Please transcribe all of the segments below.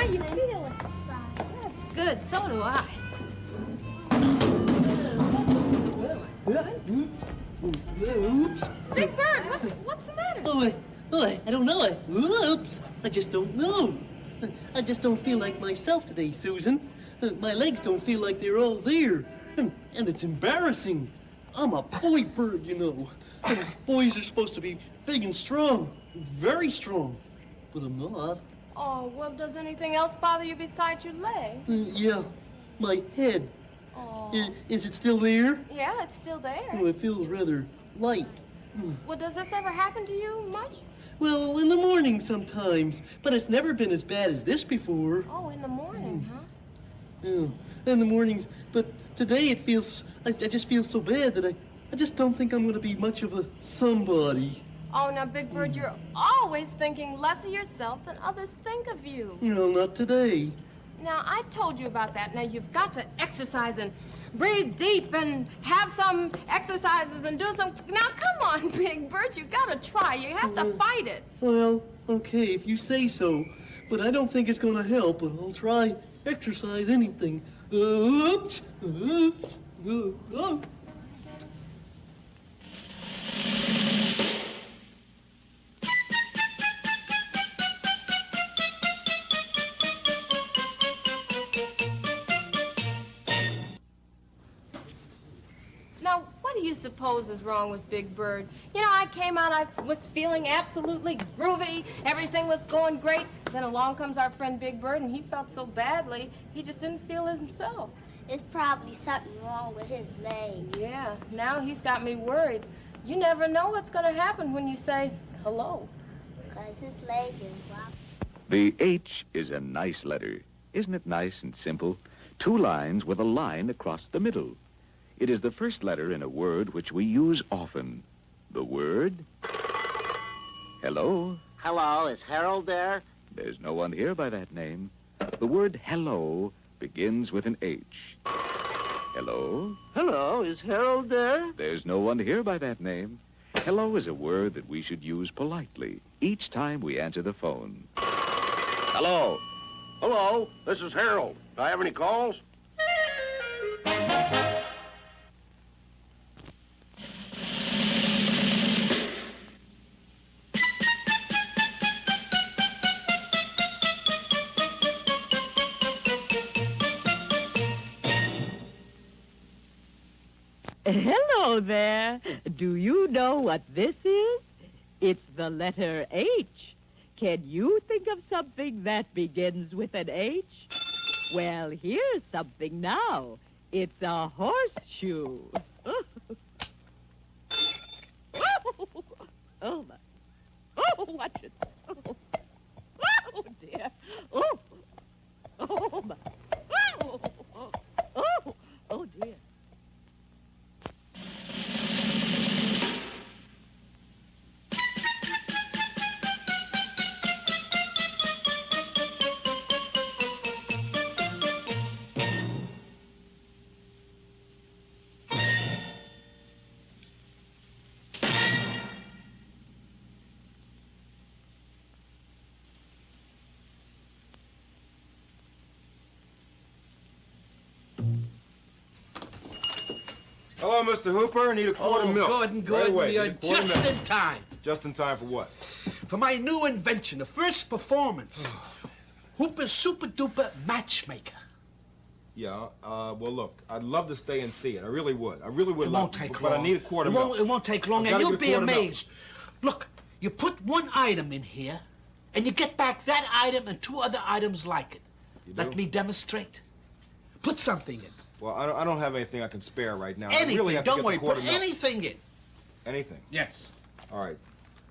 How you feeling? That's good. So do I. Oops. Big Bird, what's the matter? I don't know. Oops. I just don't know. I just don't feel like myself today, Susan. My legs don't feel like they're all there. And it's embarrassing. I'm a boy bird, you know. Boys are supposed to be big and strong. Very strong. But I'm not. Oh, well, does anything else bother you besides your leg? Yeah, my head. Oh. Is it still there? Yeah, it's still there. Oh, it feels rather light. Well, does this ever happen to you much? Well, in the morning sometimes, but it's never been as bad as this before. Oh, in the morning, huh? Yeah, in the mornings. But today it feels, I just feel so bad that I just don't think I'm going to be much of a somebody. Oh, now, Big Bird, you're always thinking less of yourself than others think of you. No, not today. Now, I told you about that. Now, you've got to exercise and breathe deep and have some exercises and do some... Now, come on, Big Bird, you got to try. You have to fight it. Well, okay, if you say so. But I don't think it's going to help. But I'll try exercise anything. Oops. Now, what do you suppose is wrong with Big Bird? You know, I came out, I was feeling absolutely groovy. Everything was going great. Then along comes our friend Big Bird, and he felt so badly, he just didn't feel as himself. There's probably something wrong with his leg. Yeah, now he's got me worried. You never know what's going to happen when you say hello. Because his leg is wobbly. The H is a nice letter. Isn't it nice and simple? 2 lines with a line across the middle. It is the first letter in a word which we use often. The word hello. Hello, is Harold there? There's no one here by that name. The word hello begins with an H. Hello? Hello, is Harold there? There's no one here by that name. Hello is a word that we should use politely each time we answer the phone. Hello. Hello, this is Harold. Do I have any calls? Hello there. Do you know what this is? It's the letter H. Can you think of something that begins with an H? Well, here's something now. It's a horseshoe. Oh, my. Oh, watch it. Oh, dear. Oh, oh, my. Oh, dear. Hello, Mr. Hooper. Need a quart of milk. Gordon, Right away. we are Need a quart of just milk. in time. Just in time for what? For my new invention, the first performance. Hooper's Super Duper Matchmaker. Yeah, well, look, I'd love to stay and see it. I really would. I really would It love won't take but long. I need a quart of milk. It won't take long, I've and gotta you'll get a be quart of milk. amazed. Look, you put one item in here, and you get back that item and 2 other items like it. You Let do? me demonstrate. Put something in. Well, I don't have anything I can spare right now. I Anything. really have to Don't get worry. the quart Put of milk. anything in. Anything? Yes. All right.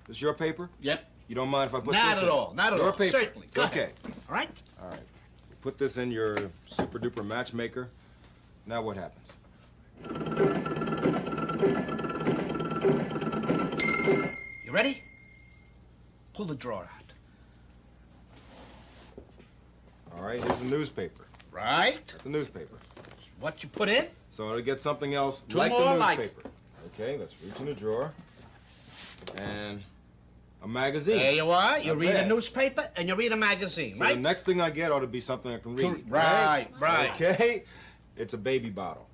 This your paper? Yep. You don't mind if I put Not this at in? all. Not at Your all. paper. Certainly. Go Okay. ahead. All right? All right. Put this in your super duper matchmaker. Now what happens? You ready? Pull the drawer out. All right, here's the newspaper. Right. The newspaper. What you put in? So to get something else 2 like more the like it. newspaper. Okay, let's reach in the drawer. And A magazine. There you are. You Not read a bad. newspaper and you read a magazine, So right? the next thing I get ought to be something I can read. Right. Okay? It's a baby bottle.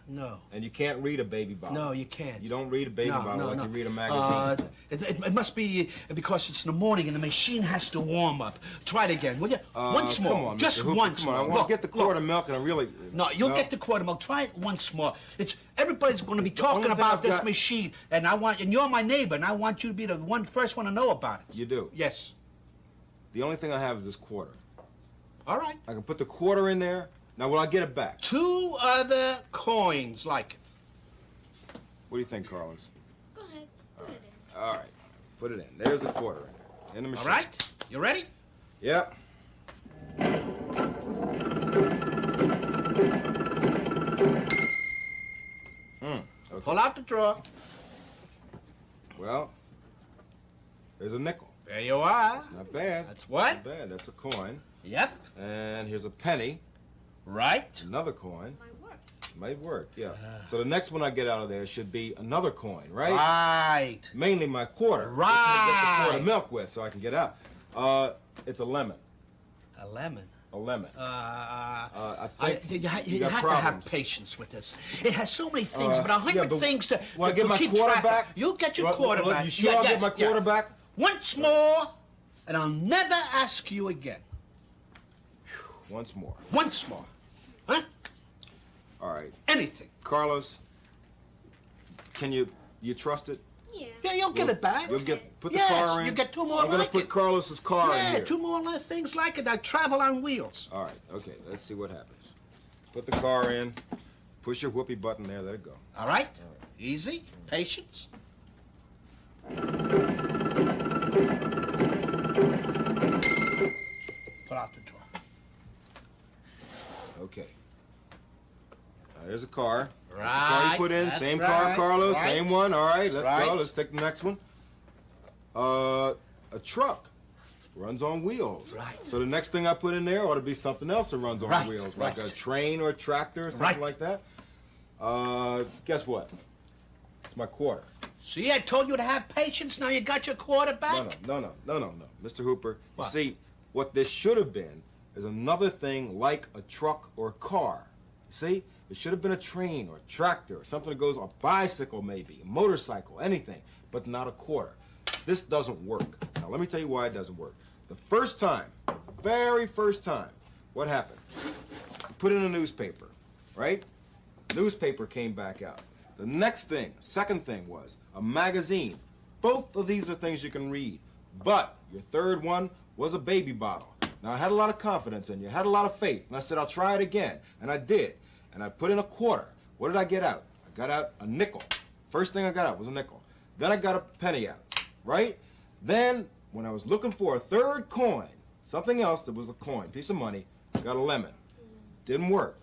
No. And you can't read a baby bottle. No, you can't. You don't read a baby bottle like you read a magazine. It must be because it's in the morning and the machine has to warm up. Try it again, will you? Once more. Come on, Just Mr. Hooper, once come on. more. I want Look, to get the quart of milk and I really... No, you'll get the quart of milk. Try it once more. Everybody's going to be talking only thing about I've this got- machine, and you're my neighbor, and I want you to be the first one to know about it. You do? Yes. The only thing I have is this quarter. All right. I can put the quarter in there. Now, will I get it back? 2 other coins like it. What do you think, Carlos? Go ahead. Put it in. All right. Put it in. There's the quarter in there. In the machine. All right? You ready? Yep. Okay. Pull out the drawer. Well, there's a nickel. There you are. It's not bad. That's what? Not bad. That's a coin. Yep. And here's a penny. Right. Another coin. Might work. Might work, yeah. So the next one I get out of there should be another coin, right? Right. Mainly my quarter. Right. Which I get the quart of milk with so I can get out. It's a lemon. A lemon. A lemon. I think You got have to have problems. patience with this. It has so many things, but 100 yeah, but things to will I get my keep quarter track of. back? You'll get your Well, quarter well, back. you sure I'll get my quarter back? Once more, and I'll never ask you again. Once more. Once more. Huh? All right. Anything. Carlos, can you trust it? Yeah. Yeah, you'll get it back. You'll put the Yes, car in. you get 2 more I'm gonna like put it. Carlos's car in Yeah, here. 2 more things like it that travel on wheels. All right, okay, let's see what happens. Put the car in, push your whoopee button there, let it go. All right? Easy. Patience. Put out the drawer. Okay. Now, there's a car. That's the car you put in. That's Same right, car, Carlos. right. Same one. All right, let's Right. go. Let's take the next one. A truck runs on wheels. Right. So the next thing I put in there ought to be something else that runs on Right, wheels, like right. a train or a tractor or something Right. like that. Guess what? It's my quarter. See, I told you to have patience. Now you got your quarter back. No. Mr. Hooper, What? you see, what this should have been is another thing like a truck or a car. See? It should have been a train or a tractor or something that goes, a bicycle maybe, a motorcycle, anything, but not a quarter. This doesn't work. Now, let me tell you why it doesn't work. The first time, the very first time, what happened? You put in a newspaper, right? Newspaper came back out. The next thing, second thing was a magazine. Both of these are things you can read. But your third one was a baby bottle. Now, I had a lot of confidence in you. I had a lot of faith. And I said, I'll try it again. And I did. And I put in a quarter. What did I get out? I got out a nickel. First thing I got out was a nickel. Then I got a penny out, right? Then, when I was looking for a third coin, something else that was a coin, piece of money, got a lemon. Didn't work.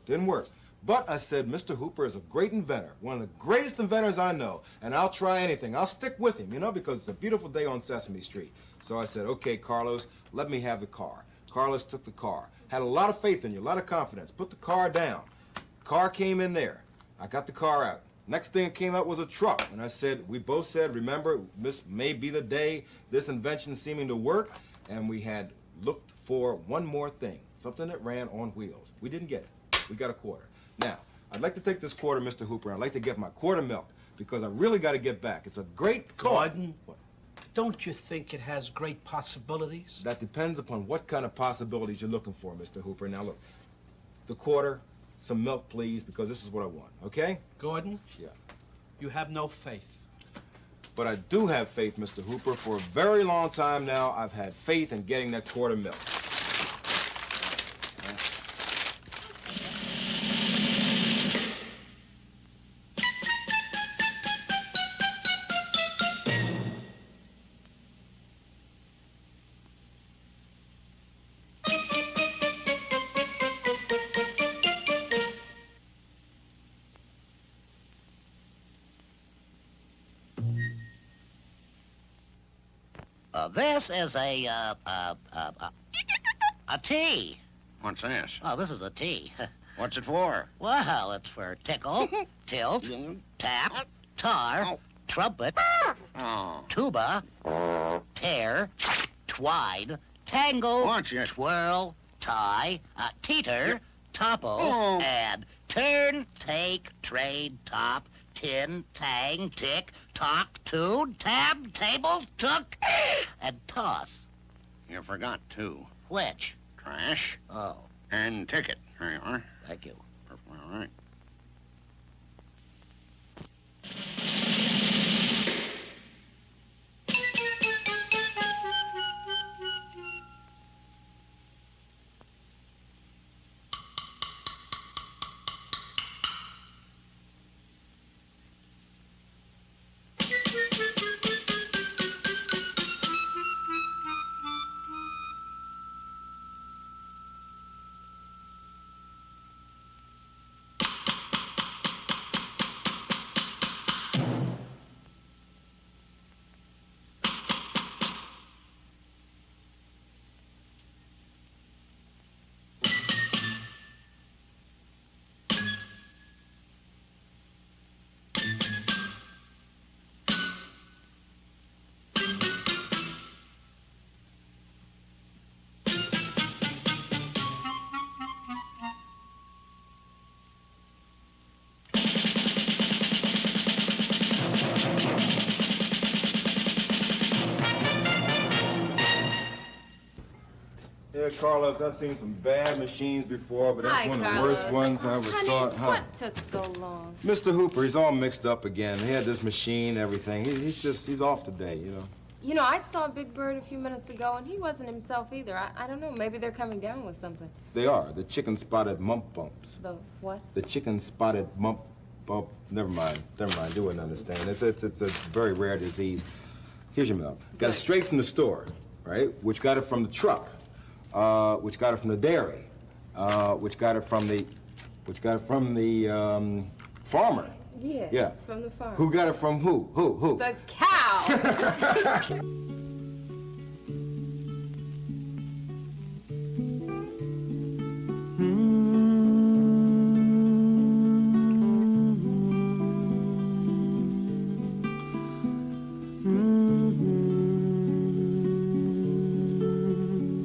But I said, Mr. Hooper is a great inventor, one of the greatest inventors I know, and I'll try anything. I'll stick with him, because it's a beautiful day on Sesame Street. So I said, okay, Carlos, let me have the car. Carlos took the car. Had a lot of faith in you, a lot of confidence. Put the car down. Car came in there. I got the car out. Next thing that came out was a truck. And I said, we both said, remember, this may be the day this invention seeming to work. And we had looked for one more thing, something that ran on wheels. We didn't get it. We got a quarter. Now, I'd like to take this quarter, Mr. Hooper. I'd like to get my quart of milk because I really got to get back. It's a great car. Gordon, don't you think it has great possibilities? That depends upon what kind of possibilities you're looking for, Mr. Hooper. Now, look, the quarter, some milk, please, because this is what I want, okay? Gordon, Yeah. you have no faith. But I do have faith, Mr. Hooper. For a very long time now, I've had faith in getting that quart of milk. This is a tea. What's this? Oh, this is a tea. What's it for? Well, it's for tickle, tilt, tap, tar, trumpet, Oh. tuba, tear, twine, tangle, Watch it. twirl, tie, teeter, topple, Oh. and turn, take, trade, top, tin, tang, tick, tock, tune, tab, table, took, and toss. You forgot two. Which? Trash Oh, and ticket. There you are. thank you. All right. Yeah, Carlos, I've seen some bad machines before, but that's Hi, one of the Carlos. worst ones I ever Honey, saw. what took so long? Mr. Hooper, he's all mixed up again. He had this machine, everything. He's off today, you know. You know, I saw Big Bird a few minutes ago, and he wasn't himself either. I don't know. Maybe they're coming down with something. They are, the chicken-spotted mump bumps. The what? The chicken-spotted mump bump. Never mind. You wouldn't understand. It's a very rare disease. Here's your milk. Got it straight from the store, right? Which got it from the truck. Which got it from the dairy. Which got it from the farmer. Yes, Yeah. from the farm. Who got it from who? Who? The cow!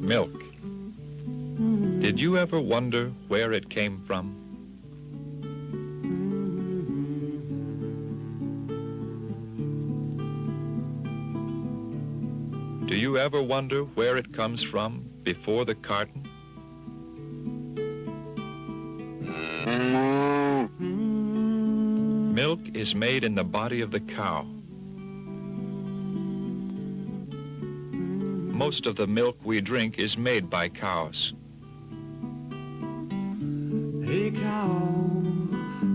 Milk. Did you ever wonder where it came from? Do you ever wonder where it comes from before the carton? Milk is made in the body of the cow. Most of the milk we drink is made by cows. Hey cow,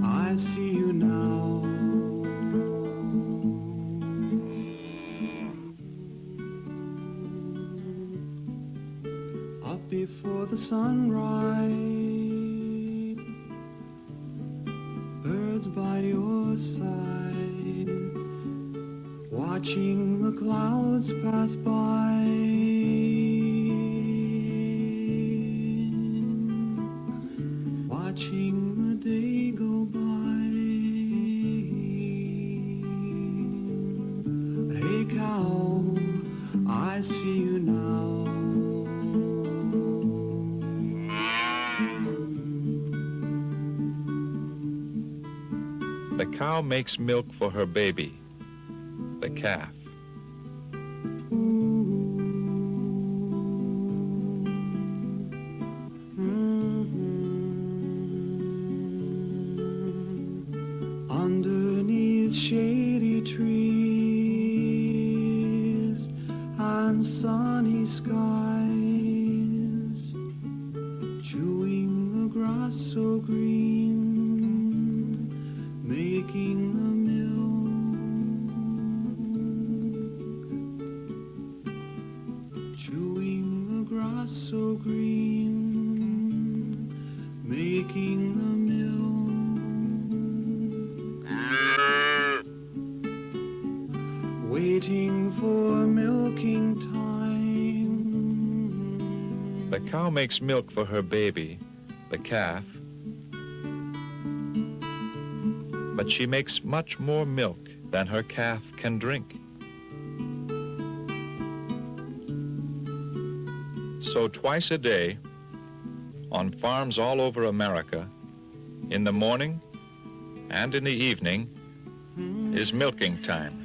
I see you now. Up before the sunrise, birds by your side, watching the clouds pass by. Watching the day go by. Hey cow, I see you now. The cow makes milk for her baby, the calf. Underneath shady trees and sunny skies, chewing the grass so green, making the milk, chewing the grass so green, making the waiting for milking time. The cow makes milk for her baby, the calf. But she makes much more milk than her calf can drink. So twice a day, on farms all over America, in the morning and in the evening, is milking time.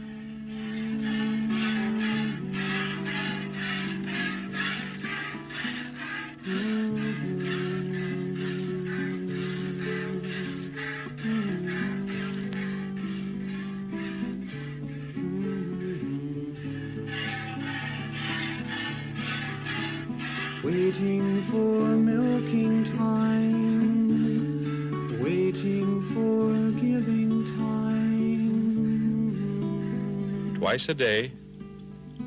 Waiting for milking time, waiting for giving time. Twice a day,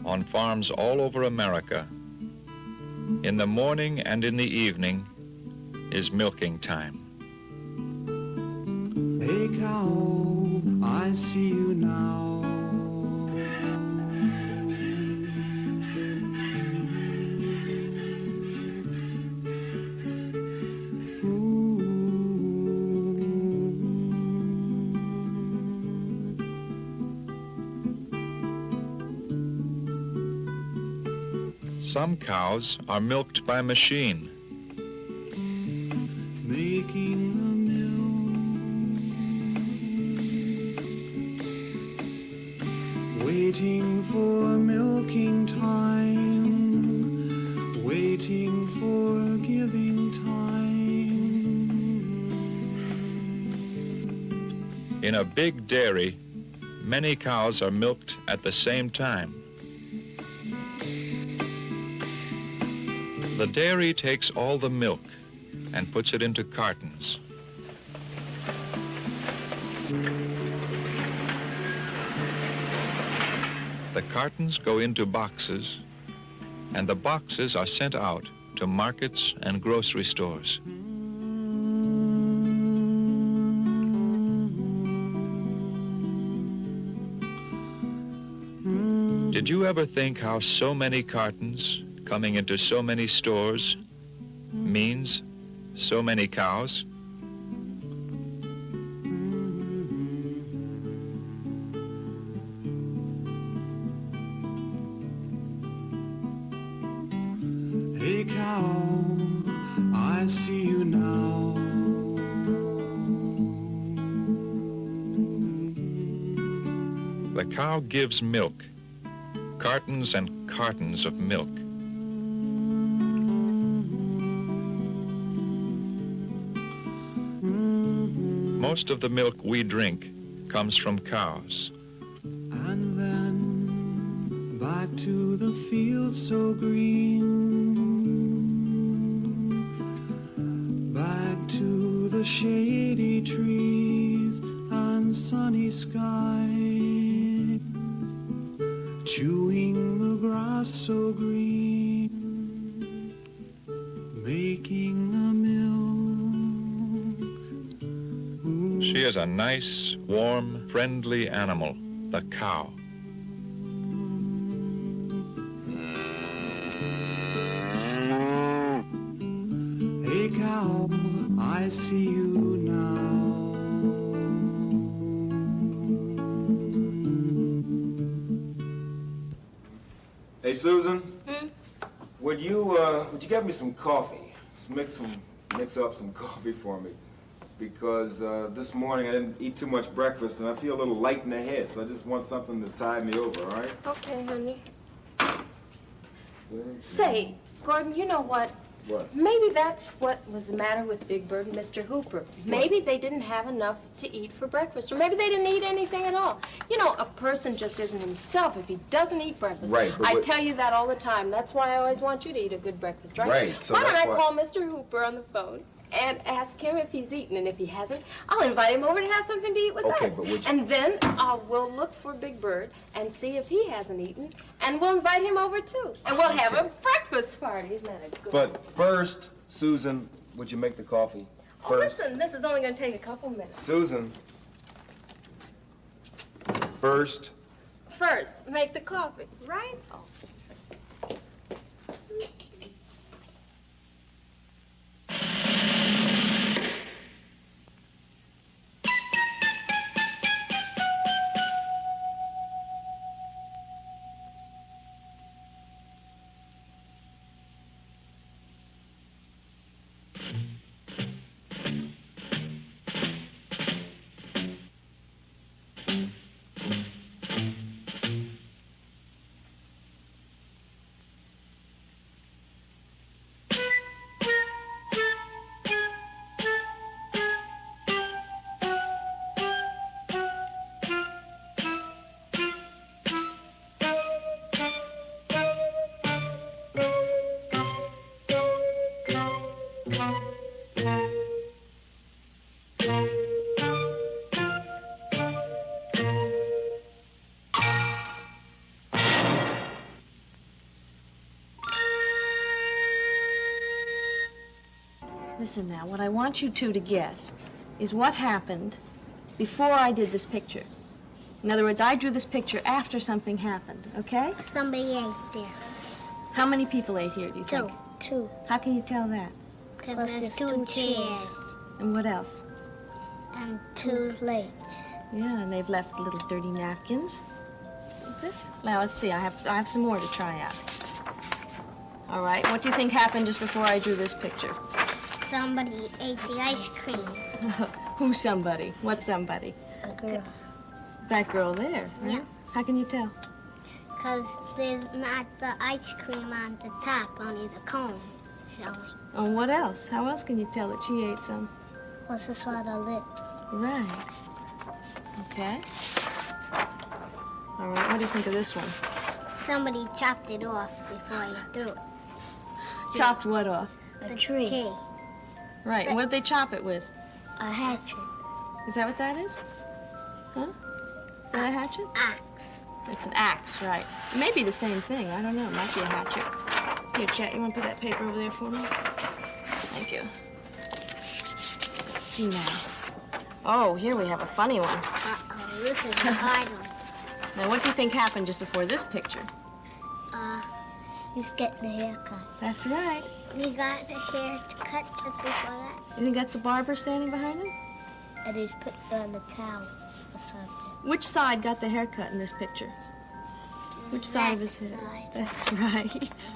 on farms all over America, in the morning and in the evening, is milking time. Hey cow, I see you now. Some cows are milked by machine. Making the milk, waiting for milking time, waiting for giving time. In a big dairy, many cows are milked at the same time. The dairy takes all the milk and puts it into cartons. The cartons go into boxes, and the boxes are sent out to markets and grocery stores. Did you ever think how so many cartons coming into so many stores means so many cows? Hey cow, I see you now. The cow gives milk, cartons and cartons of milk. Most of the milk we drink comes from cows. And then back to the field so green, back to the shady trees and sunny sky, chewing the grass so green, making the milk. She is a nice, warm, friendly animal, the cow. Hey cow, I see you now. Hey, Susan. Would you get me some coffee? Mix up some coffee for me. Because this morning I didn't eat too much breakfast and I feel a little light in the head, so I just want something to tide me over, all right? Okay, honey. Say, Gordon, you know what? What? Maybe that's what was the matter with Big Bird and Mr. Hooper. Maybe they didn't have enough to eat for breakfast, or maybe they didn't eat anything at all. You know, a person just isn't himself if he doesn't eat breakfast. Right, but I tell you that all the time. That's why I always want you to eat a good breakfast, right? Right, so why don't that's I why- call Mr. Hooper on the phone and ask him if he's eaten, and if he hasn't, I'll invite him over to have something to eat with Okay, us. but would you- And then we'll look for Big Bird and see if he hasn't eaten, and we'll invite him over too. And we'll have a breakfast party. Isn't that a good But first, Susan, would you make the coffee? Oh, listen, this is only going to take a couple minutes. Susan. First. First, make the coffee, right? Oh. Listen now, what I want you two to guess is what happened before I did this picture. In other words, I drew this picture after something happened, okay? Somebody ate there. How many people ate here, do you think? Two. How can you tell that? Because there's two chairs. And what else? And two plates. Yeah, and they've left little dirty napkins. Like this? Now, let's see. I have some more to try out. All right, what do you think happened just before I drew this picture? Somebody ate the ice cream. Who's somebody? What's somebody? A girl. That girl there, right? Yeah. How can you tell? Because there's not the ice cream on the top, only the cone showing. Oh, what else? How else can you tell that she ate some? What's this on her lips? Right. Okay. All right, what do you think of this one? Somebody chopped it off before he threw it. Chopped what off? The tree. Right, and what did they chop it with? A hatchet. Is that what that is? Huh? Is that a hatchet? Axe. It's an axe, right. It may be the same thing. I don't know. It might be a hatchet. Here, Chet, you want to put that paper over there for me? Thank you. Let's see now. Oh, here we have a funny one. Uh-oh, this is a hard one. Now, what do you think happened just before this picture? He's getting a haircut. That's right. He got a haircut just before that. You think that's the barber standing behind him? And he's put on the towel or something. Which side got the haircut in this picture? Which side of his head? Side. That's right.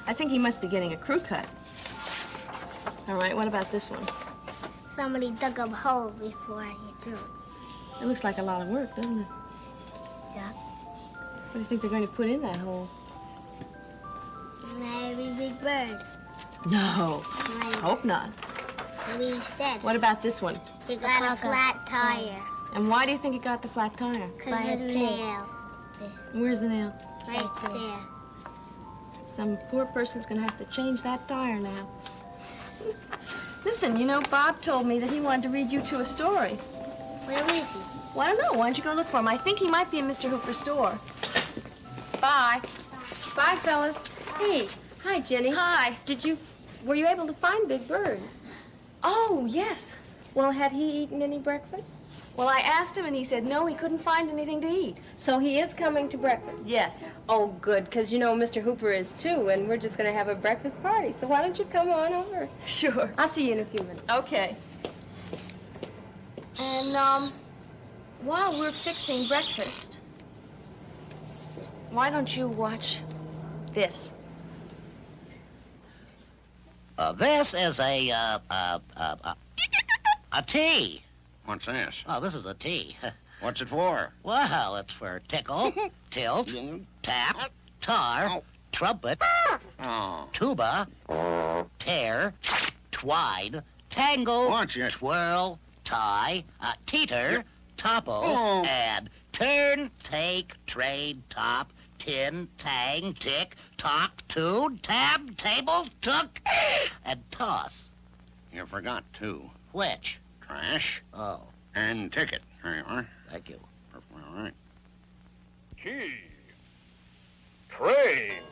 I think he must be getting a crew cut. All right, what about this one? Somebody dug a hole before he drew it. It looks like a lot of work, doesn't it? Yeah. What do you think they're going to put in that hole? Maybe Big Bird. No, Maybe. hope not. Maybe he's dead. What about this one? He got a flat tire. And why do you think it got the flat tire? Because of the nail. Where's the nail? Right there. Some poor person's going to have to change that tire now. Listen, you know, Bob told me that he wanted to read you two a story. Where is he? Well, I don't know. Why don't you go look for him? I think he might be in Mr. Hooper's store. Bye. Bye, fellas. Hey, hi, Jenny. Hi. Were you able to find Big Bird? Oh, yes. Well, had he eaten any breakfast? Well, I asked him, and he said no, he couldn't find anything to eat. So he is coming to breakfast? Yes. Oh, good, because, you know, Mr. Hooper is, too, and we're just going to have a breakfast party. So why don't you come on over? Sure. I'll see you in a few minutes. Okay. And, while we're fixing breakfast, why don't you watch this? This is a tea. What's this? Oh, this is a tea. What's it for? Well, it's for tickle, tilt, tap, tar, trumpet, Oh. tuba, tear, twine, tangle, Watch it. twirl, tie, teeter, topple, Oh. and turn, take, trade, top, tin, tang, tick, tock, tune, tab, table, took, and toss. You forgot two. Which? Trash Oh, and ticket. There you are. thank you. All right. Key. Train.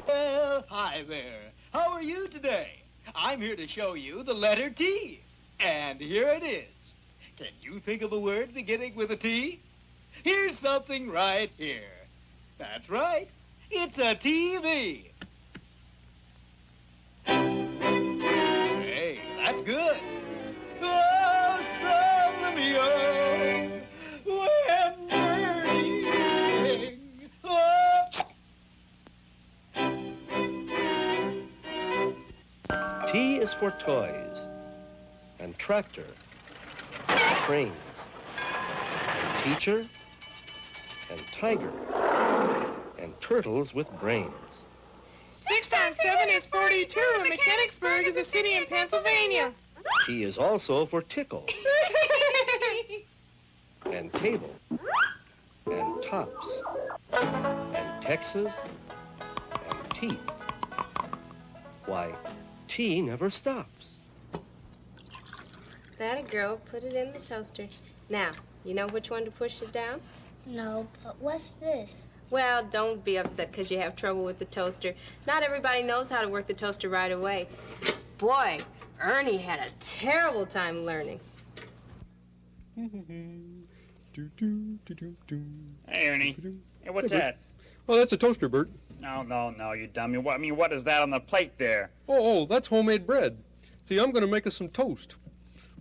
Well, hi there. How are you today? I'm here to show you the letter T. And here it is. Can you think of a word beginning with a T? Here's something right here. That's right. It's a TV. Hey, that's good. Oh, son of young, when burning, oh. T is for toys, and tractor, and trains, and teacher, and tiger, and turtles with brains. 6 times 7 is 42, and Mechanicsburg is a city in Pennsylvania. T is also for tickle, and table, and tops, and Texas, and teeth. Why, T never stops. That a girl. Put it in the toaster. Now, You know which one to push it down? No, but what's this? Well, don't be upset because you have trouble with the toaster. Not everybody knows how to work the toaster right away. Boy, Ernie had a terrible time learning. Hey, Ernie. Hey, what's that? Oh, that's a toaster, Bert. No, you dummy. What is that on the plate there? Oh, that's homemade bread. See, I'm going to make us some toast.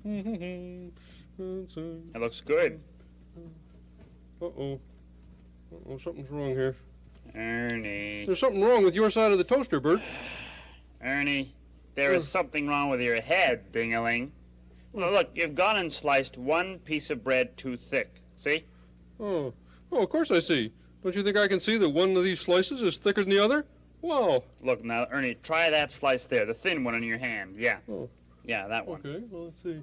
It looks good. Uh-oh. Something's wrong here. Ernie. There's something wrong with your side of the toaster, Bert. Ernie, there is something wrong with your head, Ding-a-ling. Look, you've gone and sliced one piece of bread too thick. See? Oh, of course I see. Don't you think I can see that one of these slices is thicker than the other? Wow. Look now, Ernie, try that slice there, the thin one in your hand. Yeah. Oh. Yeah, that one. Okay, well, let's see.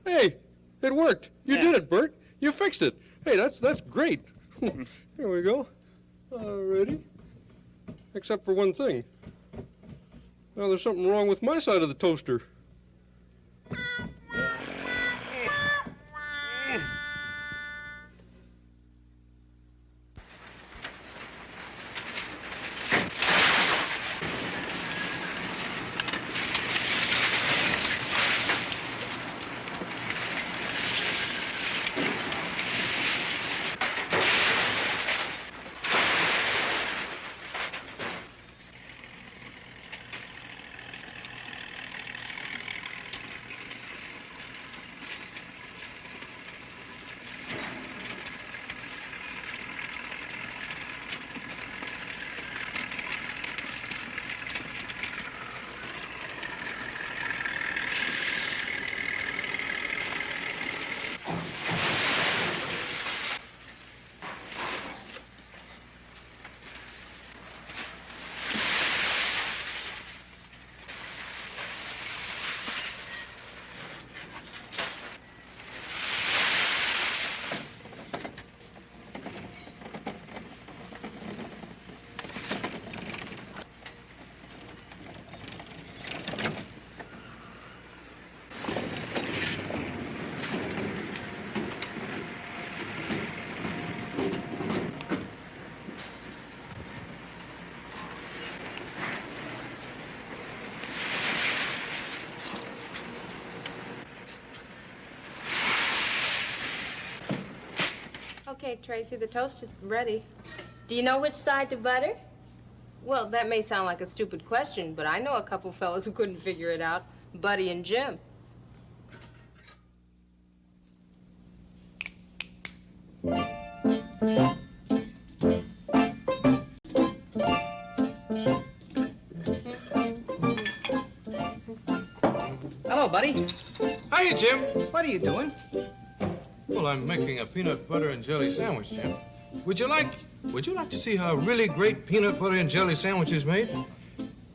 Hey, it worked. You did it, Bert. You fixed it. Hey, that's great. Here we go. Ready? Except for one thing. Now there's something wrong with my side of the toaster. Okay, Tracy, the toast is ready. Do you know which side to butter? Well, that may sound like a stupid question, but I know a couple fellas who couldn't figure it out. Buddy and Jim. Hello, buddy. Hiya, Jim. What are you doing? Well, I'm making a peanut butter and jelly sandwich, Jim. Would you like to see how a really great peanut butter and jelly sandwich is made?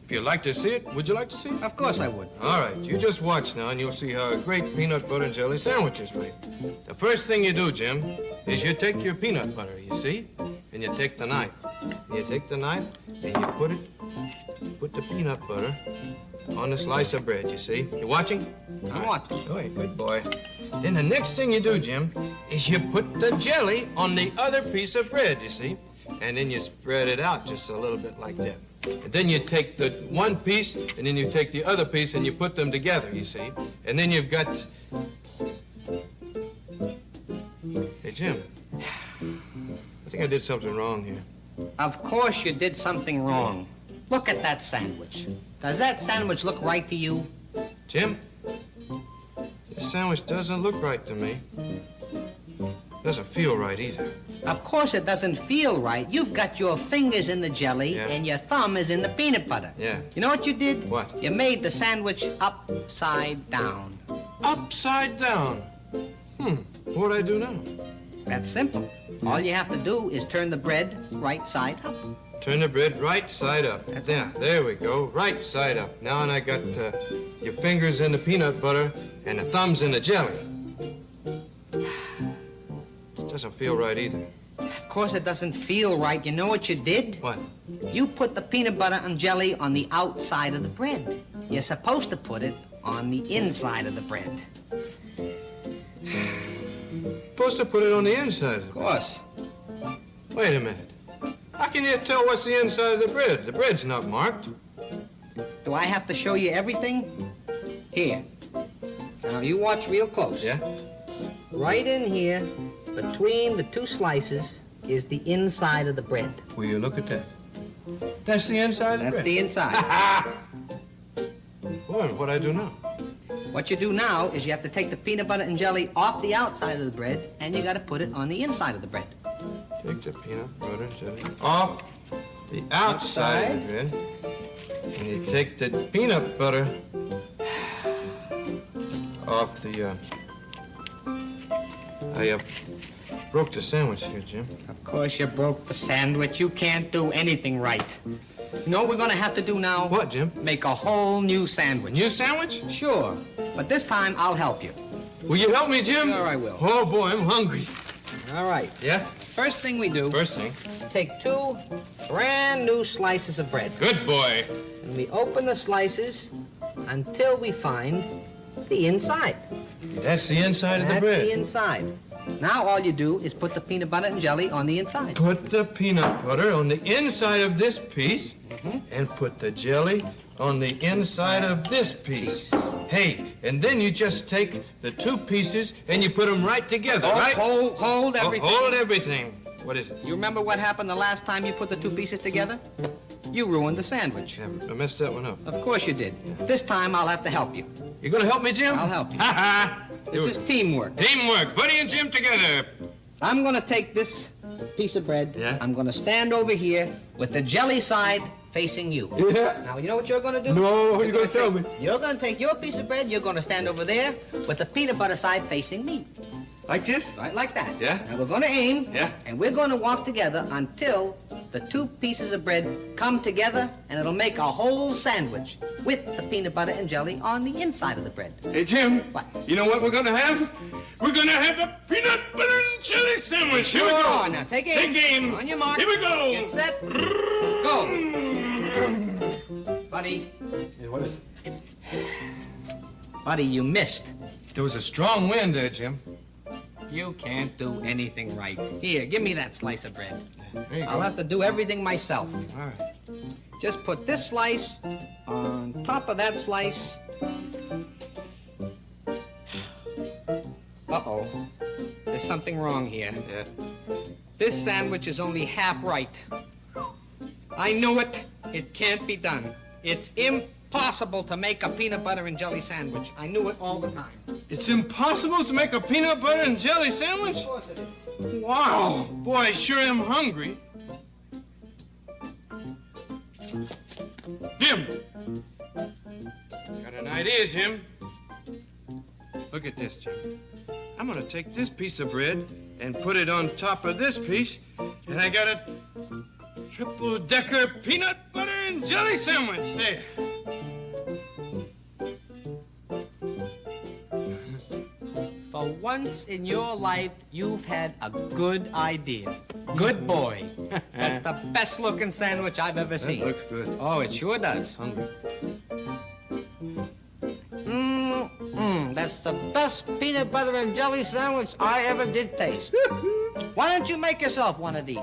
If you'd like to see it, would you like to see it? Of course I would. All right, you just watch now and you'll see how a great peanut butter and jelly sandwich is made. The first thing you do, Jim, is you take your peanut butter, you see? And you take the knife. You take the knife and you put the peanut butter on the slice of bread, you see? You watching? I'm watching. All right, good boy. Then the next thing you do, Jim, is you put the jelly on the other piece of bread, you see? And then you spread it out just a little bit like that. And then you take the one piece, and then you take the other piece, and you put them together, you see? And then you've got... Hey, Jim, I think I did something wrong here. Of course you did something wrong. Look at that sandwich. Does that sandwich look right to you? Jim, this sandwich doesn't look right to me. Doesn't feel right either. Of course it doesn't feel right. You've got your fingers in the jelly and your thumb is in the peanut butter. Yeah. You know what you did? What? You made the sandwich upside down. Upside down? What'd I do now? That's simple. All you have to do is turn the bread right side up. Turn the bread right side up. There we go. Right side up. Now and I got your fingers in the peanut butter and the thumbs in the jelly. It doesn't feel right either. Of course it doesn't feel right. You know what you did? What? You put the peanut butter and jelly on the outside of the bread. You're supposed to put it on the inside of the bread. supposed to put it on the inside. Of course. Wait a minute. How can you tell what's the inside of the bread? The bread's not marked. Do I have to show you everything? Here. Now, you watch real close. Yeah? Right in here, between the two slices, is the inside of the bread. Will you look at that? That's the inside of the bread? That's the inside. Boy, what I do now? What you do now is you have to take the peanut butter and jelly off the outside of the bread, and you got to put it on the inside of the bread. Take the peanut butter and jelly off the outside of the bread, and you take the peanut butter off the, I broke the sandwich here, Jim. Of course you broke the sandwich. You can't do anything right. You know what we're going to have to do now? What, Jim? Make a whole new sandwich. New sandwich? Sure. But this time, I'll help you. Will you help me, Jim? Sure, I will. Oh, boy, I'm hungry. All right. Yeah? First thing we do... First thing? Take 2 brand new slices of bread. Good boy. And we open the slices until we find the inside. That's the inside of the bread. That's the inside. Now all you do is put the peanut butter and jelly on the inside. Put the peanut butter on the inside of this piece, and put the jelly on the inside of this piece. Hey, and then you just take the 2 pieces and you put them right together, right? Hold everything. Hold everything. What is it? You remember what happened the last time you put the 2 pieces together? You ruined the sandwich. Yeah, I messed that one up. Of course you did. This time I'll have to help you. You gonna help me, Jim? I'll help you. Ha ha! This is teamwork. Teamwork. Buddy and Jim together. I'm gonna take this piece of bread. Yeah? I'm gonna stand over here with the jelly side facing you. Yeah. Now, you know what you're gonna do? No, you're gonna tell me. You're gonna take your piece of bread, you're gonna stand over there with the peanut butter side facing me. Like this? Right, like that. Yeah. Now, we're gonna aim. Yeah. And we're gonna walk together until the 2 pieces of bread come together, and it'll make a whole sandwich with the peanut butter and jelly on the inside of the bread. Hey, Jim. What? You know what we're gonna have? We're gonna have a peanut butter and jelly sandwich. Here we Sure. go. Now, take aim. Take aim. On your mark. Here we go. Get set. Go. Buddy. Hey, what is it? Buddy, you missed. There was a strong wind there, Jim. You can't do anything right. Here, give me that slice of bread. There you I'll go. have to do everything myself. All right. Just put this slice on top of that slice. Uh-oh. There's something wrong here. Yeah. This sandwich is only half right. I knew it. It can't be done. It's impossible to make a peanut butter and jelly sandwich. I knew it all the time. It's impossible to make a peanut butter and jelly sandwich? Of course it is. Wow. Boy, I sure am hungry. Jim. Got an idea, Jim. Look at this, Jim. I'm gonna take this piece of bread and put it on top of this piece, and I got a triple-decker peanut butter and jelly sandwich. There. For once in your life, you've had a good idea. Good boy. That's the best-looking sandwich I've ever seen. That looks good. Oh, it sure does. Hungry. That's the best peanut butter and jelly sandwich I ever did taste. Why don't you make yourself one of these?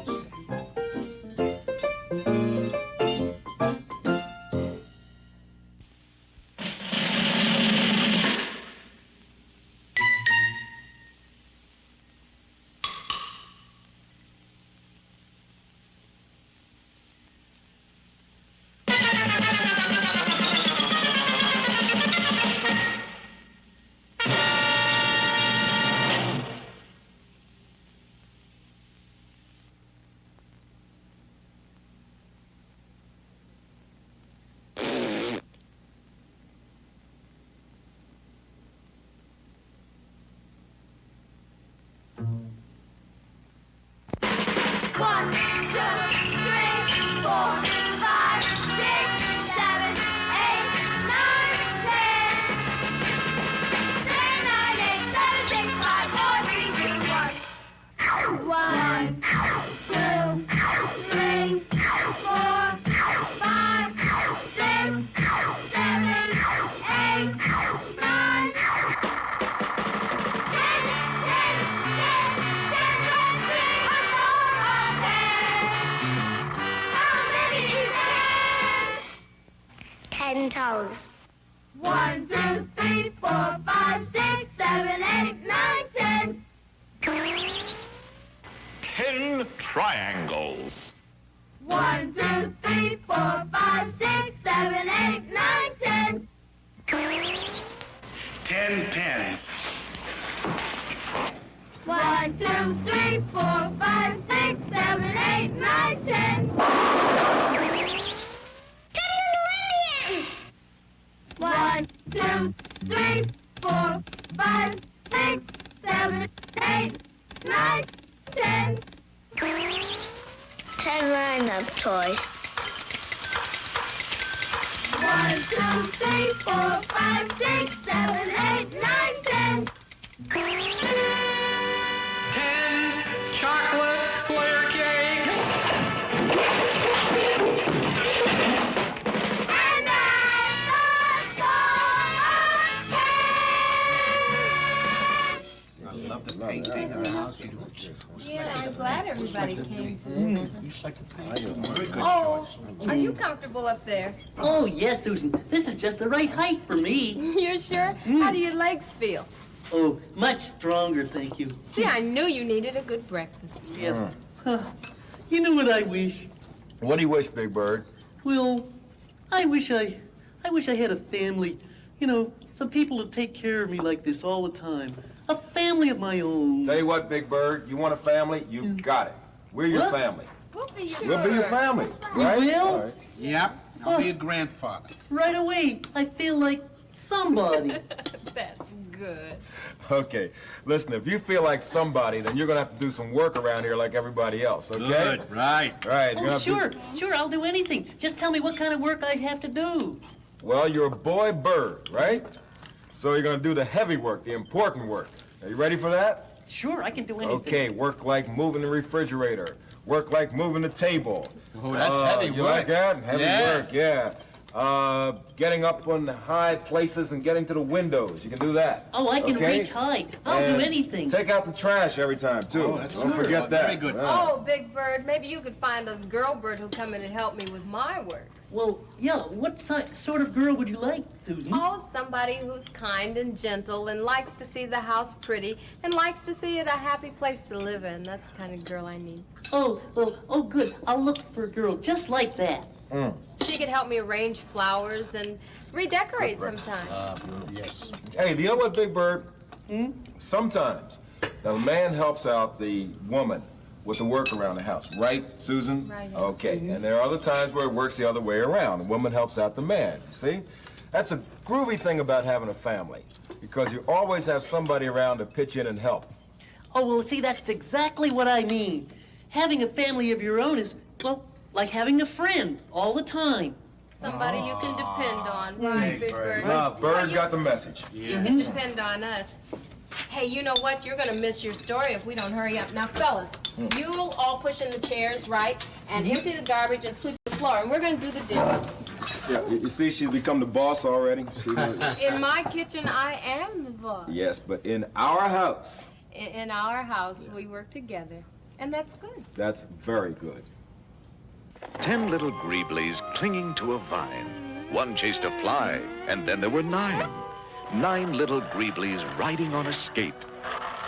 head and toes. 1, 2, 3, 4, 5, 6, 7, 8, 9, 10. 10 triangles. 1, 2, 3, 4, 5, 6, 7, 8, 9, 10. 10 pens. 1, 2, 3, 4, 5, 6, 7, 8, 9, 10. 1, 2, 3, 4, 5, 6, 7, 8, 9, 10. 10 wind-up toys. 1, 2, 3, 4, 5, 6, 7, 8, 9, 10. 10 chocolate layer cakes. I love the paint in the house. You do it. Yeah, I'm glad everybody came to. You just like the paint. Oh, are you comfortable up there? Oh, yes, Susan. This is just the right height for me. You're sure? How do your legs feel? Oh, much stronger, thank you. See, I knew you needed a good breakfast. Yeah. You know what I wish? What do you wish, Big Bird? Well, I wish I had a family. You know, some people to take care of me like this all the time. A family of my own. Tell you what, Big Bird, you want a family? You got it. We're your What? family. We'll be your We'll be your family. You Right? will? All right. Yep, I'll be a grandfather. Right away, I feel like somebody. That's good. Okay, listen, if you feel like somebody, then you're gonna have to do some work around here like everybody else, okay? Good, right. Right. you're gonna Oh, have to- sure, I'll do anything. Just tell me what kind of work I have to do. Well, you're a boy bird, right? So you're gonna do the heavy work, the important work. Are you ready for that? Sure, I can do anything. Okay, work like moving the refrigerator. Work like moving the table. Oh, that's heavy You work. like that? Heavy Yeah. work, yeah. Getting up on high places and getting to the windows. You can do that. Oh, I can okay? reach high. I'll do And anything. Take out the trash every time, too. Oh, that's Don't good. forget that. Very good. Yeah. Oh, Big Bird, maybe you could find a girl bird who'll come in and help me with my work. Well, yeah, what sort of girl would you like, Susan? Oh, somebody who's kind and gentle and likes to see the house pretty and likes to see it a happy place to live in. That's the kind of girl I need. Oh, well, oh, good. I'll look for a girl just like that. She could help me arrange flowers and redecorate sometime. Yes. Hey, do you know what, Big Bird? Sometimes the man helps out the woman with the work around the house, right, Susan? Right. Okay, and there are other times where it works the other way around. The woman helps out the man, you see? That's a groovy thing about having a family, because you always have somebody around to pitch in and help. Oh, well, see, that's exactly what I mean. Having a family of your own is, well, like having a friend all the time. Somebody you can depend on, right, Big Bird? Bird got the message. You can depend on us. Hey, you know what? You're gonna miss your story if we don't hurry up. Now, fellas, you'll all push in the chairs, right? And empty the garbage and sweep the floor, and we're gonna do the dishes. Yeah, you see, she's become the boss already. In my kitchen, I am the boss. Yes, but in our house, In our house, we work together, and that's good. that's very good. 10 little greeblies clinging to a vine. One chased a fly, and then there were 9. 9 little greeblies riding on a skate.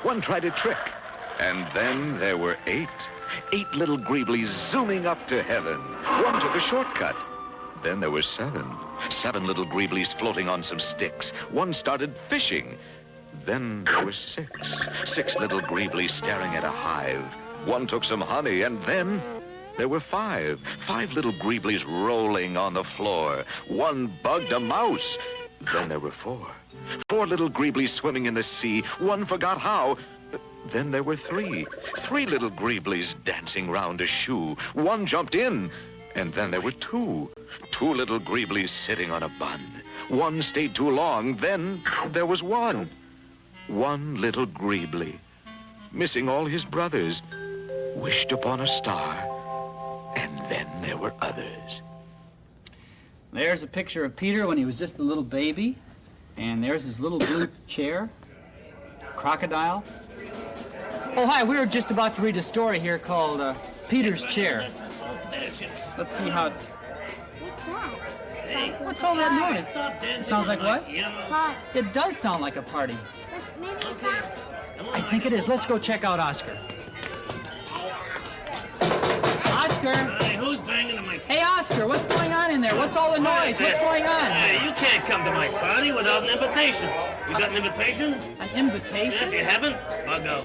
One tried a trick, and then there were 8. 8 little greeblies zooming up to heaven. One took a shortcut. Then there were 7. 7 little greeblies floating on some sticks. One started fishing. Then there were 6. 6 little greeblies staring at a hive. One took some honey, and then there were 5. 5 little greeblies rolling on the floor. One bugged a mouse. Then there were 4. 4 little greeblies swimming in the sea. One forgot how. Then there were 3. 3 little greeblies dancing round a shoe. One jumped in. And then there were 2. 2 little greeblies sitting on a bun. One stayed too long. Then there was 1. 1 little greebly, missing all his brothers, wished upon a star. And then there were others. There's a picture of Peter when he was just a little baby. And there's his little blue chair. Crocodile. Oh, hi, we were just about to read a story here called Peter's Chair. Let's see how it What's that? What's all that noise? It sounds like what? Pot. It does sound like a party. Maybe it's Oscar. I think it is. Let's go check out Oscar. Oscar! Hey, who's banging on my... Hey, Oscar, what's going on in there? What's all the noise? What's going on? Hey, you can't come to my party without an invitation. You got an invitation? An invitation? If you haven't, I'll go.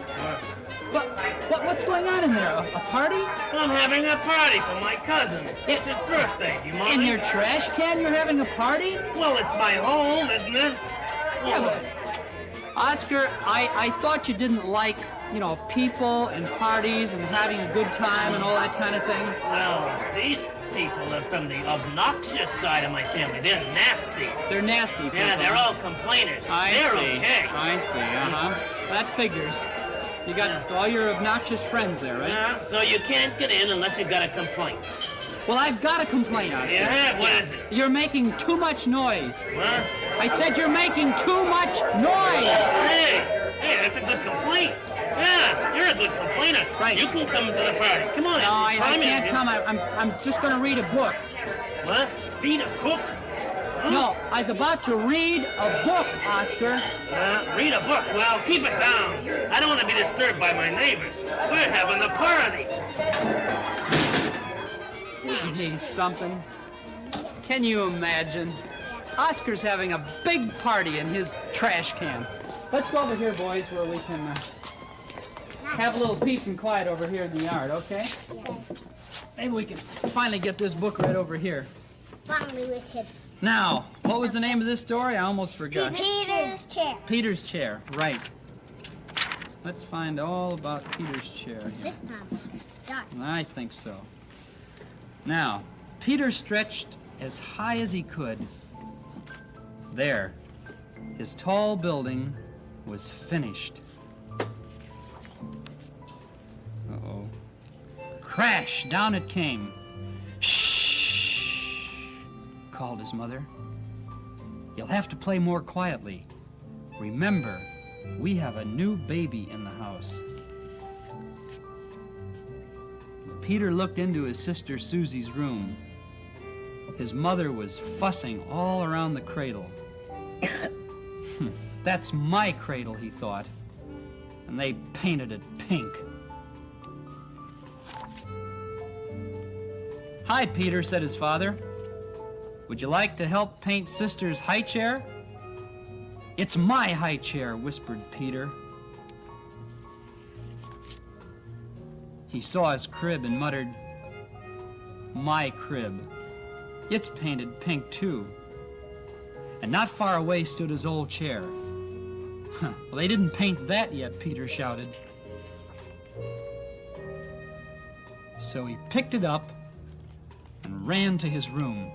What's going on in there? A party? I'm having a party for my cousin. It's his birthday. Do you mind? In your trash can you're having a party? Well, it's my home, isn't it? Yeah, but... Oscar, I thought you didn't like, you know, people and parties and having a good time and all that kind of thing. Well, these people are from the obnoxious side of my family. They're nasty. They're nasty people. Yeah, they're all complainers. They're okay. I see, That figures. You got all your obnoxious friends there, right? Yeah, so you can't get in unless you've got a complaint. Well, I've got a complaint, Oscar. Yeah, what is it? You're making too much noise. What? I said you're making too much noise. Hey, that's a good complaint. Yeah, you're a good complainer. Right. You can come to the party. Come on. No, I can't come. I'm just going to read a book. What? Read a book? Huh? No, I was about to read a book, Oscar. Read a book? Well, keep it down. I don't want to be disturbed by my neighbors. We're having a party. Hey, something. Can you imagine? Oscar's having a big party in his trash can. Let's go over here, boys, where we can have a little peace and quiet over here in the yard, okay? Yeah. Maybe we can finally get this book right over here. Finally we could. Now, what was the name of this story? I almost forgot. Peter's chair. Peter's chair, right. Let's find all about Peter's chair here. This time it's dark. I think so. Now, Peter stretched as high as he could. There, his tall building was finished. Uh-oh. Crash! Down it came. Shh! Called his mother. You'll have to play more quietly. Remember, we have a new baby in the house. Peter looked into his sister Susie's room. His mother was fussing all around the cradle. That's my cradle, he thought. And they painted it pink. Hi, Peter, said his father. Would you like to help paint Sister's high chair? It's my high chair, whispered Peter. He saw his crib and muttered, my crib. It's painted pink, too. And not far away stood his old chair. Well, they didn't paint that yet, Peter shouted. So he picked it up and ran to his room.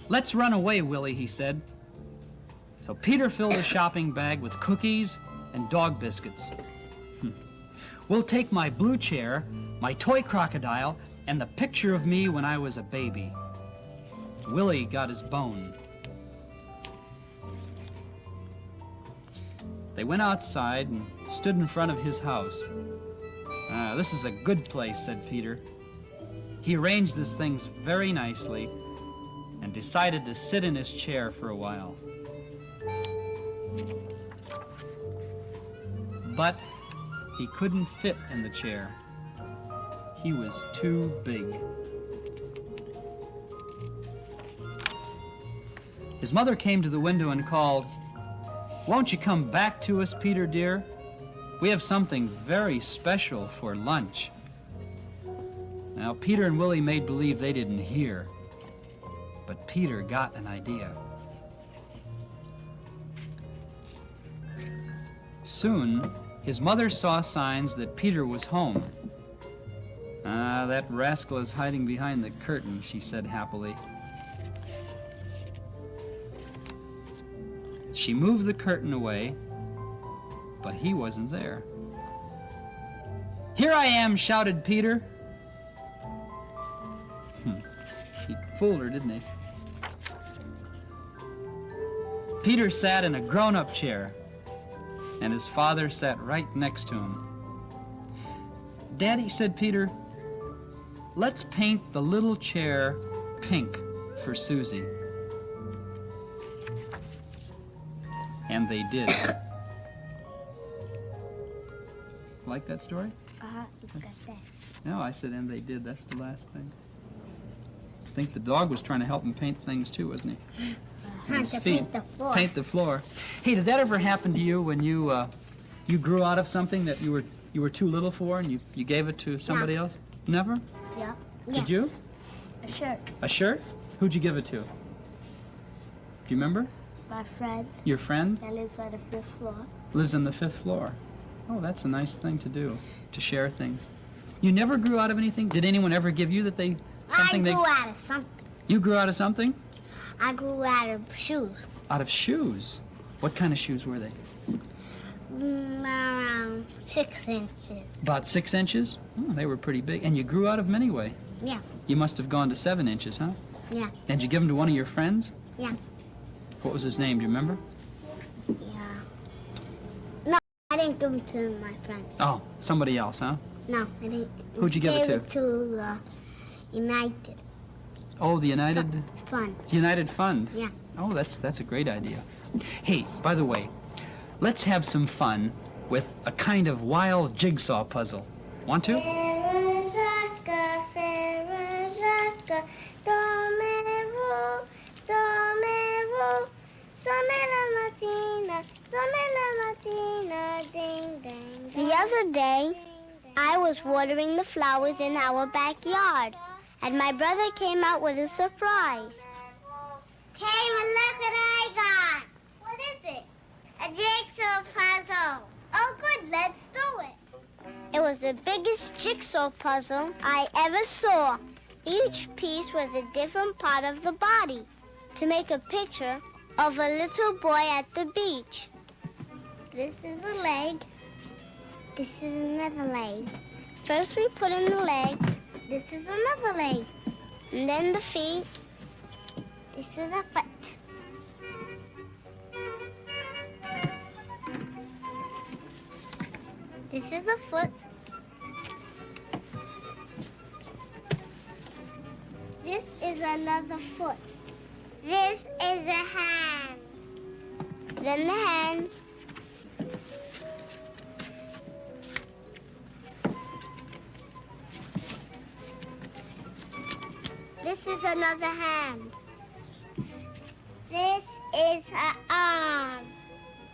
Let's run away, Willie, he said. So Peter filled his shopping bag with cookies and dog biscuits. We'll take my blue chair, my toy crocodile, and the picture of me when I was a baby. Willie got his bone. They went outside and stood in front of his house. This is a good place, said Peter. He arranged his things very nicely and decided to sit in his chair for a while. But he couldn't fit in the chair. He was too big. His mother came to the window and called, "Won't you come back to us, Peter dear? We have something very special for lunch." Now, Peter and Willie made believe they didn't hear, but Peter got an idea. Soon, his mother saw signs that Peter was home. That rascal is hiding behind the curtain, she said happily. She moved the curtain away, but he wasn't there. "Here I am," shouted Peter. He fooled her, didn't he? Peter sat in a grown-up chair, and his father sat right next to him. "Daddy," said Peter, let's paint the little chair pink for Susie. And they did. Like that story? Look at that. No, I said, and they did. That's the last thing. I think the dog was trying to help him paint things too, wasn't he? Time to paint the floor. Paint the floor. Hey, did that ever happen to you when you grew out of something that you were too little for and you gave it to somebody else? Never? Yeah. Did you? A shirt. A shirt? Who'd you give it to? Do you remember? My friend. Your friend? That lives on the 5th floor. Lives on the 5th floor. Oh, that's a nice thing to do, to share things. You never grew out of anything? Did anyone ever give you that they I grew out of something. You grew out of something? I grew out of shoes. Out of shoes? What kind of shoes were they? Around 6 inches. About 6 inches? Oh, they were pretty big. And you grew out of them anyway? Yeah. You must have gone to 7 inches, huh? Yeah. And you give them to one of your friends? Yeah. What was his name? Do you remember? Yeah. No, I didn't give them to my friends. Oh, somebody else, huh? No, I didn't. Who'd you give it to? Gave it to the United Oh, the United Fund. United Fund. Yeah. Oh, that's a great idea. Hey, by the way, let's have some fun with a kind of wild jigsaw puzzle. Want to? The other day, I was watering the flowers in our backyard, and my brother came out with a surprise. Kayla, look what I got. What is it? A jigsaw puzzle. Oh, good, let's do it. It was the biggest jigsaw puzzle I ever saw. Each piece was a different part of the body to make a picture of a little boy at the beach. This is a leg. This is another leg. First we put in the legs. This is another leg. And then the feet. This is a foot. This is a foot. This is another foot. This is a hand. Then the hands. This is another hand. This is an arm.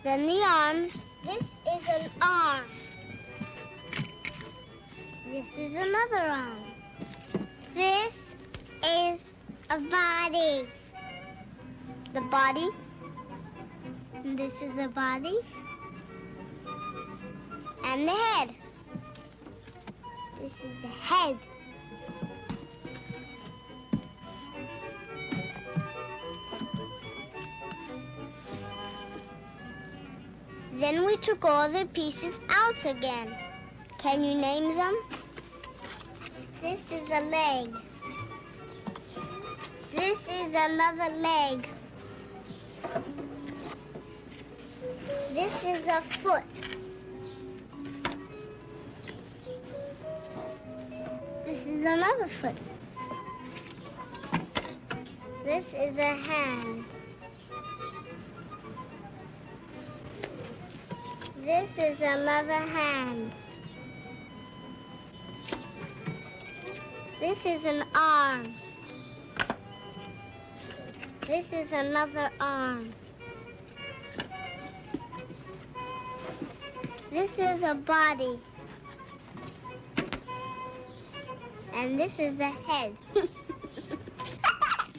Then the arms. This is an arm. This is another arm. This is a body. The body. And this is the body. And the head. This is the head. Then we took all the pieces out again. Can you name them? This is a leg. This is another leg. This is a foot. This is another foot. This is a hand. This is another hand. This is an arm. This is another arm. This is a body. And this is the head.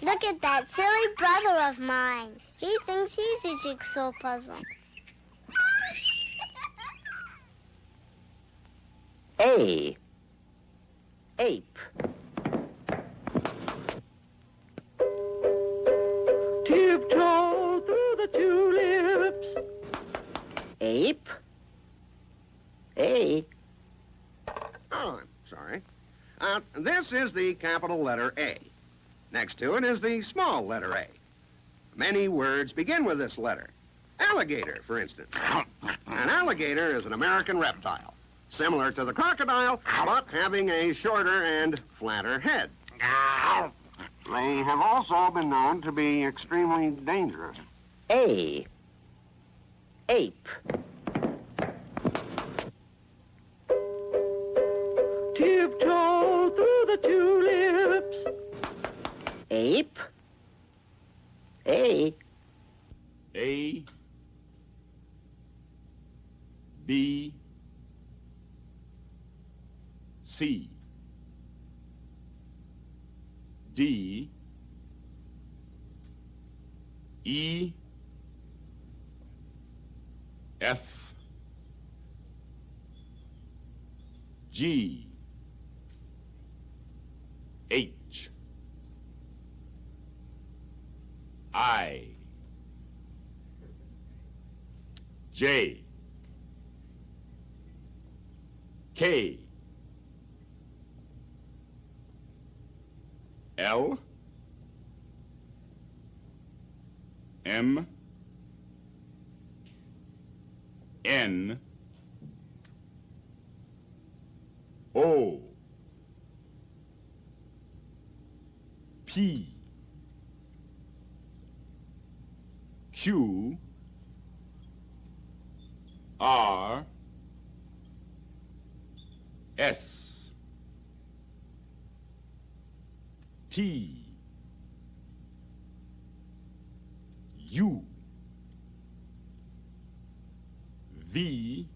Look at that silly brother of mine. He thinks he's a jigsaw puzzle. A. Ape. Tiptoe through the tulips. Ape. A. Oh, I'm sorry. This is the capital letter A. Next to it is the small letter A. Many words begin with this letter. Alligator, for instance. An alligator is an American reptile. similar to the crocodile, but having a shorter and flatter head. They have also been known to be extremely dangerous. A. Ape. Tiptoe through the tulips. Ape. A. A. B. C. D. E. F. G. H. I. J. K. L. M. N. O. P. Q. R. S. T. U. V.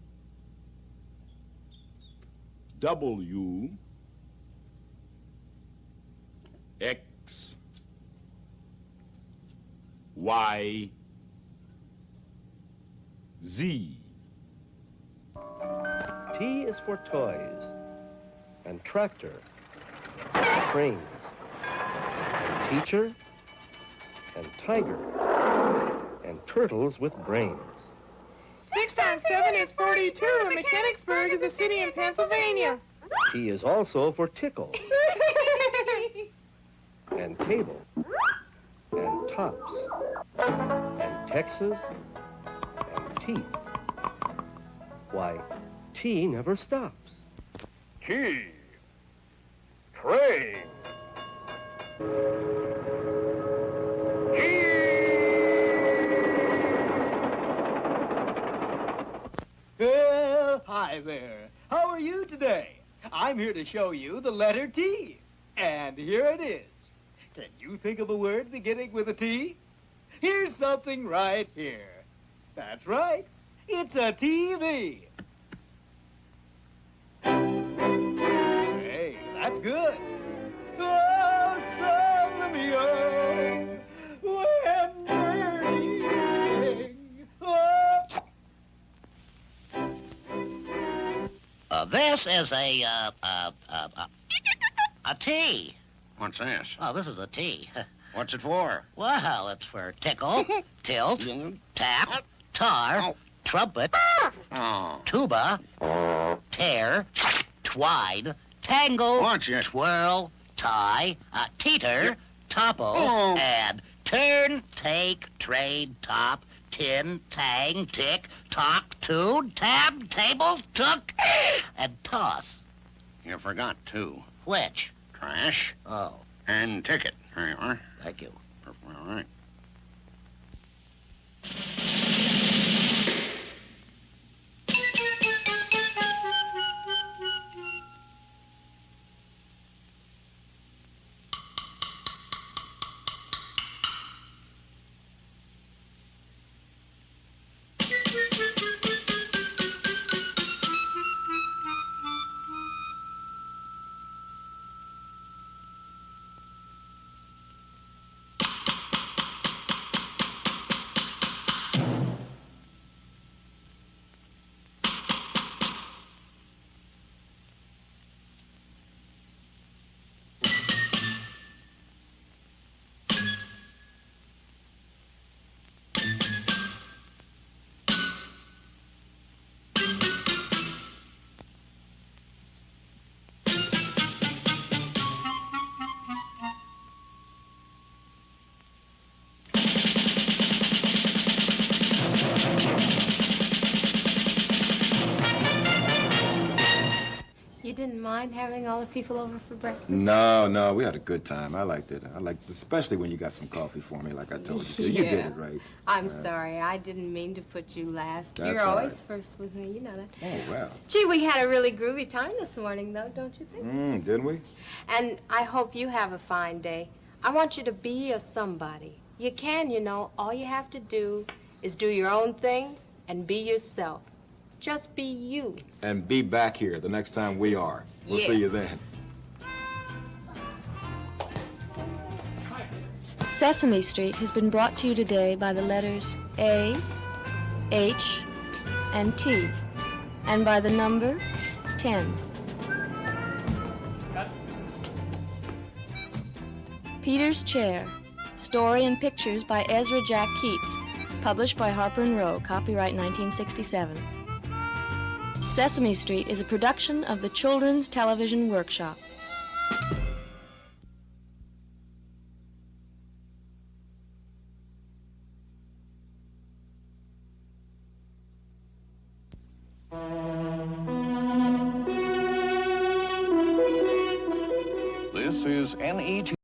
W. X. Y. Z. T is for toys, and tractor, and trains, and teacher, and tiger, and turtles with brains. 6 times 7 is 42, and Mechanicsburg is a city in Pennsylvania. T is also for tickle, and table, and tops, and Texas, and teeth. Why, T never stops. T. Train. Well, hi there. How are you today? I'm here to show you the letter T. And here it is. Can you think of a word beginning with a T? Here's something right here. That's right. It's a TV. Hey, that's good. Oh, Salamio, when Bernie sing. Oh. This is a T. What's this? Oh, this is a T. What's it for? Well, it's for tickle, tilt, tap, tar, trumpet, tuba, tear, twine, tangle, twirl, tie, teeter, topple, and turn, take, trade, top, tin, tang, tick, talk, tune, tab, table, took, and toss. You forgot two. Which? Trash Oh, and ticket. There you are. thank you. All right. didn't mind having all the people over for breakfast? No, we had a good time. I liked it. Especially when you got some coffee for me, like I told you to. You did it right. I'm sorry. I didn't mean to put you last. That's You're all always right. first with me. You know that. Oh, well. Gee, we had a really groovy time this morning, though, don't you think? Didn't we? And I hope you have a fine day. I want you to be a somebody. You can, you know. All you have to do is do your own thing and be yourself. Just be you. And be back here the next time we are. We'll see you then. Sesame Street has been brought to you today by the letters A, H, and T, and by the number 10. Peter's Chair, story and pictures by Ezra Jack Keats, published by Harper & Row, copyright 1967. Sesame Street is a production of the Children's Television Workshop. This is NET.